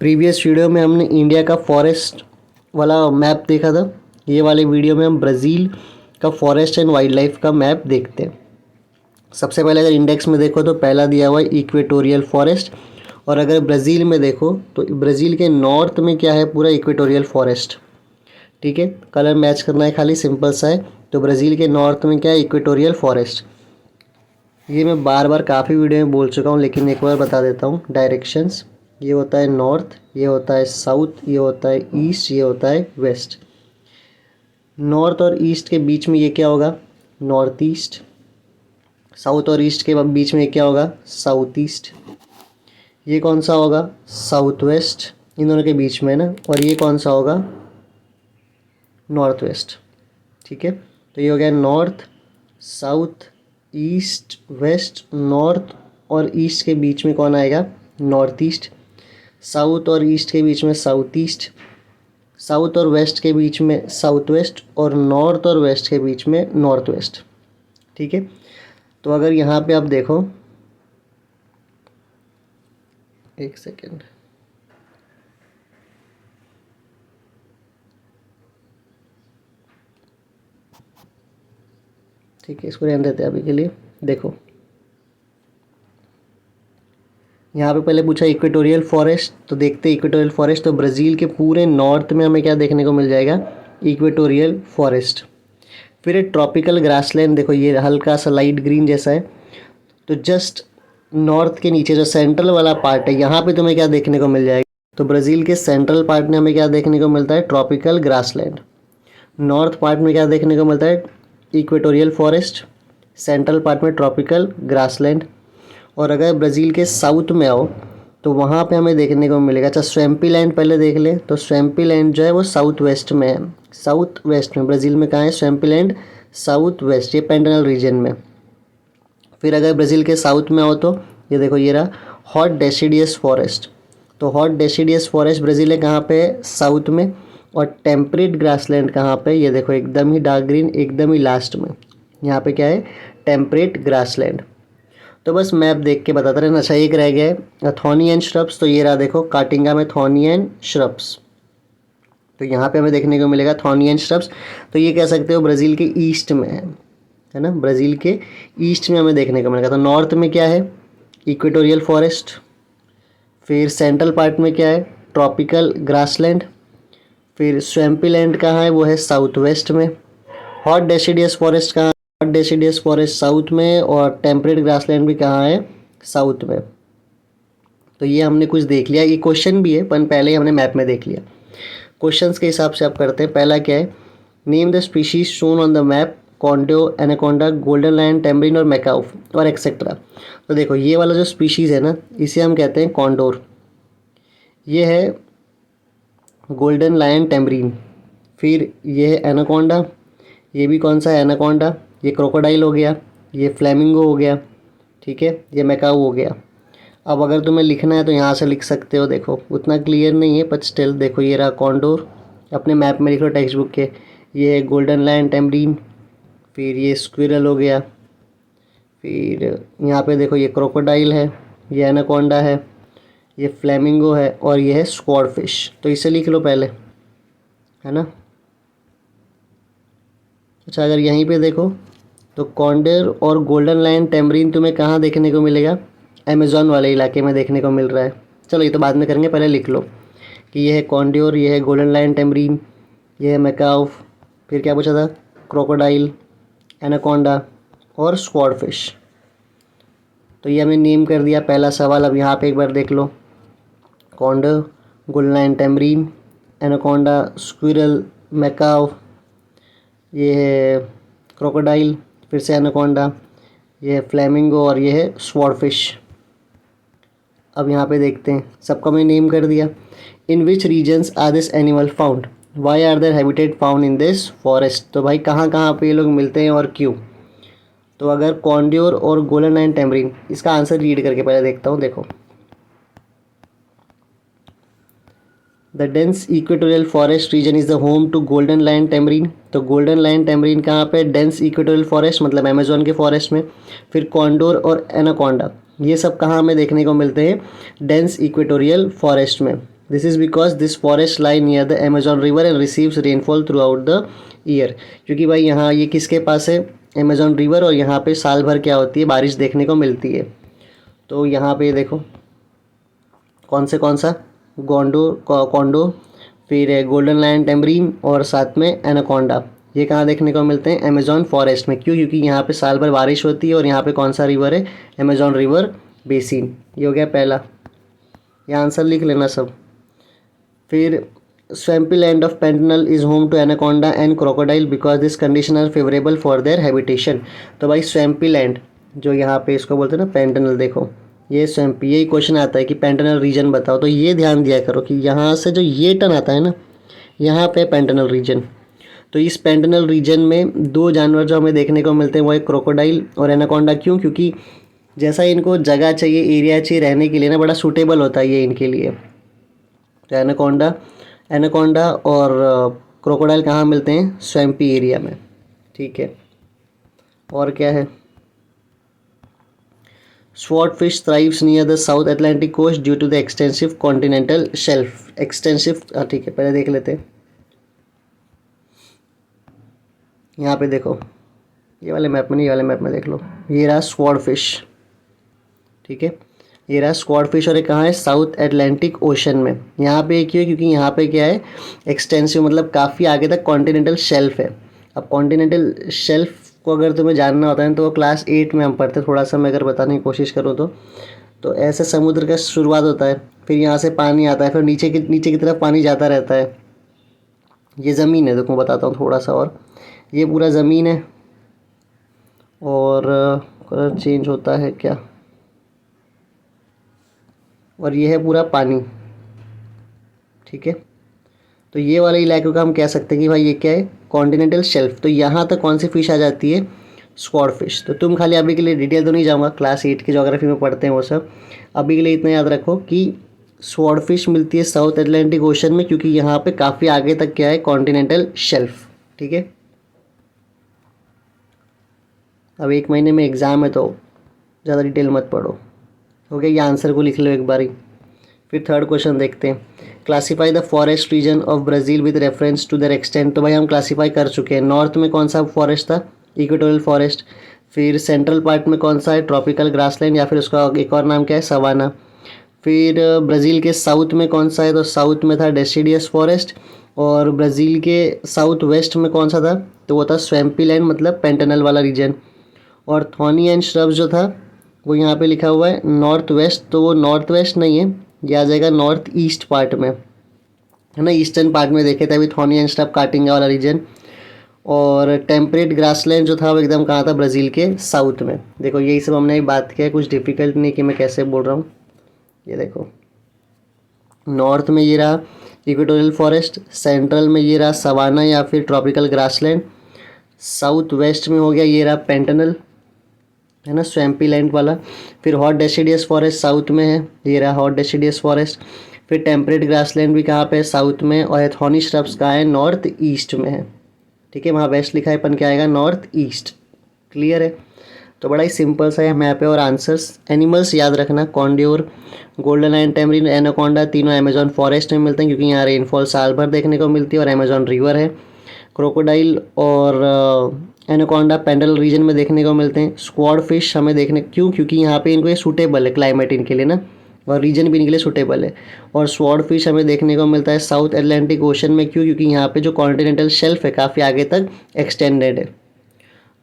Previous video में हमने India का फॉरेस्ट वाला मैप देखा था। ये वाले वीडियो में हम ब्राज़ील का फॉरेस्ट एंड वाइल्ड लाइफ का मैप देखते हैं। सबसे पहले अगर इंडेक्स में देखो तो पहला दिया हुआ है इक्वेटोरियल फॉरेस्ट, और अगर ब्राज़ील में देखो तो ब्राज़ील के नॉर्थ में क्या है, पूरा इक्वेटोरियल फॉरेस्ट। ठीक है, कलर मैच करना है, खाली सिंपल सा है। तो ब्राज़ील के नॉर्थ में क्या है, इक्वेटोरियल फॉरेस्ट। ये मैं बार बार काफ़ी वीडियो में बोल चुका हूँ, लेकिन एक बार बता देता हूँ। डायरेक्शंस, ये होता है नॉर्थ, ये होता है साउथ, ये होता है ईस्ट, ये होता है वेस्ट। नॉर्थ और ईस्ट के बीच में ये क्या होगा, नॉर्थ ईस्ट। साउथ और ईस्ट के बीच में ये क्या होगा, साउथ ईस्ट। ये कौन सा होगा, साउथ वेस्ट, इन दोनों के बीच में ना। और ये कौन सा होगा, नॉर्थ वेस्ट। ठीक है, तो ये हो गया north, south, east, west. North और ईस्ट के बीच में कौन आएगा, नॉर्थ ईस्ट। साउथ और ईस्ट के बीच में साउथ ईस्ट। साउथ और वेस्ट के बीच में साउथ वेस्ट, और नॉर्थ और वेस्ट के बीच में नॉर्थ वेस्ट। ठीक है, तो अगर यहाँ पे आप देखो, एक सेकेंड, ठीक है, इसको रहने देते हैं अभी के लिए। देखो यहाँ पे पहले पूछा इक्वेटोरियल फॉरेस्ट, तो देखते हैं इक्वेटोरियल फॉरेस्ट। तो ब्राज़ील के पूरे नॉर्थ में हमें क्या देखने को मिल जाएगा, इक्वेटोरियल फॉरेस्ट। फिर एक ट्रॉपिकल ग्रासलैंड, देखो ये हल्का सा लाइट ग्रीन जैसा है। तो जस्ट नॉर्थ के नीचे जो सेंट्रल वाला पार्ट है, यहाँ पे तुम्हें क्या देखने को मिल जाएगा, तो ब्राज़ील के सेंट्रल पार्ट में हमें क्या देखने को मिलता है, ट्रॉपिकल ग्रासलैंड। नॉर्थ पार्ट में क्या देखने को मिलता है, इक्वेटोरियल फॉरेस्ट। सेंट्रल पार्ट में ट्रॉपिकल ग्रासलैंड। और अगर ब्राज़ील के साउथ में आओ तो वहाँ पे हमें देखने को मिलेगा, अच्छा स्वैम्पी लैंड पहले देख ले। तो स्वैम्पी लैंड जो है वो साउथ वेस्ट में है, साउथ वेस्ट में। ब्राज़ील में कहाँ है स्वैम्पी लैंड, साउथ वेस्ट, ये पैंटनल रीजन में। फिर अगर ब्राज़ील के साउथ में आओ तो ये देखो, ये रहा हॉट डेसिडियस फॉरेस्ट। तो हॉट डेसिडियस फॉरेस्ट ब्राज़ील है कहाँ पे, साउथ में। और टेम्परेट ग्रासलैंड कहाँ पे, ये देखो एकदम ही डार्क ग्रीन, एकदम ही लास्ट में। यहाँ पे क्या है, टेम्परेट ग्रासलैंड। तो बस मैप देख के बताते रहना। अच्छा, एक रह गया है थॉर्नी एंड श्रब्स। तो ये रहा देखो, काटिंगा में थॉर्नी एंड श्रब्स। तो यहाँ पे हमें देखने को मिलेगा थॉर्नी एंड श्रब्स। तो ये कह सकते हो ब्राज़ील के ईस्ट में है ना, ब्राज़ील के ईस्ट में हमें देखने को मिलेगा। तो नॉर्थ में क्या है, इक्वेटोरियल फॉरेस्ट। फिर सेंट्रल पार्ट में क्या है, ट्रॉपिकल ग्रासलैंड। फिर स्वैम्पी लैंड कहाँ है, वो है साउथ वेस्ट में। हॉट डेसिडियस फॉरेस्ट कहाँ, हॉट डेसिडियस फॉरेस्ट साउथ में। और टेम्परेट ग्रासलैंड भी कहाँ है, साउथ में। तो ये हमने कुछ देख लिया, ये क्वेश्चन भी है पर पहले ही हमने मैप में देख लिया। क्वेश्चंस के हिसाब से आप करते हैं। पहला क्या है, name the species shown on the map, condor, anaconda, golden lion, tamarin और मैकाउ और एक्सेट्रा। तो देखो ये वाला जो स्पीशीज़ है ना, इसे हम कहते हैं कॉन्डोर। ये है गोल्डन लायन टेम्बरिन। फिर ये है एनाकोंडा, ये भी कौन सा है, एनाकोंडा। ये क्रोकोडाइल हो गया, ये फ्लेमिंगो हो गया। ठीक है, ये मैकाउ हो गया। अब अगर तुम्हें लिखना है तो यहाँ से लिख सकते हो। देखो उतना क्लियर नहीं है पर स्टिल देखो, ये रहा कॉन्डोर, अपने मैप में लिख लो टेक्स्ट बुक के। ये है गोल्डन लायन टेम्बरिन। फिर ये स्क्विरल हो गया। फिर यहाँ पे देखो ये क्रोकोडाइल है, ये एनाकोंडा है, ये फ्लेमिंगो है, और ये है स्क्वाड फिश। तो इसे लिख लो पहले, है ना। अच्छा, अगर यहीं पे देखो तो कॉन्डोर और गोल्डन लायन टेम्बरिन तुम्हें कहाँ देखने को मिलेगा, अमेज़ॉन वाले इलाके में देखने को मिल रहा है। चलो ये तो बाद में करेंगे, पहले लिख लो कि ये है कॉन्डोर, ये है गोल्डन लायन टेम्बरिन, ये है मैकाउ। फिर क्या पूछा था, क्रोकोडाइल, एनाकोंडा और स्क्वाड फिश। तो ये हमने नेम कर दिया पहला सवाल। अब यहाँ पे एक बार देख लो, condor, golden lion tamarin, anaconda, squirrel, macaw, ये है क्रोकोडाइल, फिर से एनाकोंडा, ये है फ्लेमिंगो और ये है स्वॉर्डफिश। अब यहाँ पे देखते हैं, सबका मैंने नेम कर दिया। In which regions are this animal found, why are their habitat found in this forest. तो भाई कहाँ कहाँ पे ये लोग मिलते हैं और क्यों। तो अगर कॉन्ड्योर और गोल्डन लायन टेम्बरिन, इसका आंसर रीड करके पहले देखता हूँ। देखो, the dense equatorial forest region is the home to golden lion tamarin. तो गोल्डन लायन टेम्बरिन कहाँ पे, डेंस इक्वेटोरियल फॉरेस्ट मतलब अमेजोन के फॉरेस्ट में। फिर कॉन्डोर और एनाकोंडा, ये सब कहाँ हमें देखने को मिलते हैं, डेंस इक्वेटोरियल फॉरेस्ट में। This is because this forest lie near the Amazon river and receives rainfall through out the year. क्योंकि भाई यहाँ ये किसके पास है, अमेजॉन रिवर, और यहाँ पे साल भर क्या होती है, बारिश देखने को मिलती है। तो यहाँ पे देखो कौन सा, कॉन्डो, फिर गोल्डन लायन टेम्बरीन और साथ में एनाकोंडा, ये कहाँ देखने को मिलते हैं, अमेजॉन फॉरेस्ट में। क्यों? क्योंकि यहाँ पे साल भर बारिश होती है और यहाँ पे कौन सा रिवर है, अमेजॉन रिवर बेसिन। ये हो गया पहला, ये आंसर लिख लेना सब। फिर swampy land of Pantanal is home to anaconda and crocodile because this condition are favourable for their habitation. तो भाई स्वैम्पी लैंड जो यहाँ पे इसको बोलते हैं ना पेंटनल, देखो ये स्वैम्पी, यही क्वेश्चन आता है कि पेंटनल रीजन बताओ, तो ये ध्यान दिया करो कि यहाँ से जो ये टर्न आता है ना, यहाँ पे पेंटनल रीजन। तो इस पेंटनल रीजन में दो जानवर जो हमें देखने को मिलते हैं वो है क्रोकोडाइल और एनाकोंडा। क्यों? क्योंकि जैसा इनको जगह चाहिए, एरिया चाहिए रहने के लिए ना, बड़ा सूटेबल होता है ये इनके लिए। तो एनाकोंडा और क्रोकोडाइल कहाँ मिलते हैं, स्वैम्पी एरिया में। ठीक है, और क्या है, swordfish thrives near the South Atlantic coast due to the extensive continental shelf. Extensive, ठीक है पहले देख लेते हैं। यहाँ पे देखो, ये वाले मैप में नहीं, ये वाले मैप में देख लो, ये रहा स्वॉर्डफिश। ठीक है, ये रहा स्वॉर्डफिश और ये कहाँ है, साउथ अटलांटिक ओशन में। यहाँ पे क्यों? क्योंकि यहाँ पे क्या है, एक्सटेंसिव मतलब काफ़ी आगे तक कॉन्टिनेंटल शेल्फ है। अब कॉन्टिनेंटल शेल्फ को अगर तुम्हें जानना होता है तो वो क्लास 8 में हम पढ़ते, थोड़ा सा मैं अगर बताने की कोशिश करूँ तो ऐसे समुद्र का शुरुआत होता है, फिर यहाँ से पानी आता है, फिर नीचे की तरफ पानी जाता रहता है। ये ज़मीन है, देखो बताता हूँ थोड़ा सा, और ये पूरा ज़मीन है, और कलर चेंज होता है क्या, और ये है पूरा पानी। ठीक है, तो ये वाले इलाके का हम कह सकते हैं कि भाई ये क्या है, कॉन्टिनेंटल शेल्फ। तो यहाँ तक कौन सी फिश आ जाती है, स्वॉर्डफिश। तो तुम खाली अभी के लिए डिटेल तो नहीं जाऊँगा, क्लास 8 की ज्योग्राफी में पढ़ते हैं वो सब। अभी के लिए इतना याद रखो कि स्वॉर्डफिश मिलती है साउथ अटलांटिक ओशन में, क्योंकि यहाँ पे काफ़ी आगे तक क्या है, कॉन्टिनेंटल शेल्फ। ठीक है, अब 1 महीने में एग्ज़ाम है तो ज़्यादा डिटेल मत पढ़ो। हो गया, ये आंसर को लिख लो एक बारी। फिर थर्ड क्वेश्चन देखते हैं, classify the forest region of Brazil with reference to their extent. तो भाई हम क्लासीफाई कर चुके हैं। नॉर्थ में कौन सा फॉरेस्ट था, इक्वेटोरियल फॉरेस्ट। फिर सेंट्रल पार्ट में कौन सा है, ट्रॉपिकल ग्रासलैंड, या फिर उसका एक और नाम क्या है, सवाना। फिर ब्राज़ील के साउथ में कौन सा है, तो साउथ में था डेसिडियस फॉरेस्ट। और ब्राज़ील के साउथ वेस्ट में कौन सा था, तो वो था स्वैम्पी लैंड, मतलब पेंटनल वाला रीजन। और थॉर्नी एंड श्रब्स जो था वो यहाँ पे लिखा हुआ है नॉर्थ वेस्ट, तो वो नॉर्थ वेस्ट नहीं है, ये आ जाएगा नॉर्थ ईस्ट पार्ट में, है ना, ईस्टर्न पार्ट में देखे थे अभी थॉर्नी एंड श्रब काटिंगा वाला रीजन। और टेम्परेट ग्रासलैंड जो था वो एकदम कहाँ था, ब्राज़ील के साउथ में। देखो यही सब हमने बात किया है, कुछ डिफिकल्ट नहीं कि मैं कैसे बोल रहा हूँ। ये देखो, नॉर्थ में ये रहा इक्वेटोरियल फॉरेस्ट, सेंट्रल में ये रहा सवाना या फिर ट्रॉपिकल ग्रासलैंड, साउथ वेस्ट में हो गया ये रहा पेंटनल, है ना, स्वैम्पी लैंड वाला। फिर हॉट डेसिडियस फॉरेस्ट साउथ में है, ये रहा हॉट डेसिडियस फॉरेस्ट। फिर टेम्परेट ग्रासलैंड भी कहाँ पे है, साउथ में। और एथॉनी श्रब्स कहाँ है, नॉर्थ ईस्ट में है। ठीक है, वहाँ वेस्ट लिखा है, अपन क्या आएगा, नॉर्थ ईस्ट। क्लियर है, तो बड़ा ही सिंपल सा है मैप है। और आंसर्स, एनिमल्स याद रखना, कॉन्ड्योर, गोल्डन लायन टेम्बरिन, एनाकोंडा, तीनों अमेजॉन फॉरेस्ट में मिलते हैं क्योंकि यहाँ रेनफॉल साल भर देखने को मिलती है और अमेजॉन रिवर है। क्रोकोडाइल और एनाकोंडा पेंटनल रीजन में देखने को मिलते हैं। स्क्वाड फिश हमें देखने, क्यों? क्योंकि यहाँ पे इनको ये सूटेबल है क्लाइमेट इनके लिए ना, और रीजन भी इनके लिए सूटेबल है। और स्वॉर्ड फिश हमें देखने को मिलता है साउथ अटलांटिक ओशन में, क्यों? क्योंकि यहाँ पे जो कॉन्टिनेंटल शेल्फ है काफ़ी आगे तक एक्सटेंडेड है।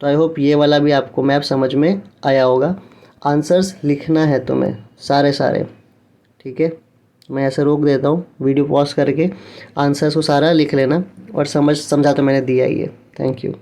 तो आई होप ये वाला भी आपको मैप समझ में आया होगा। आंसर्स लिखना है तुम्हें सारे, ठीक है। मैं ऐसे रोक देता हूँ, वीडियो पॉज करके आंसर्स को सारा लिख लेना, और समझा तो मैंने दिया ही है। Thank you.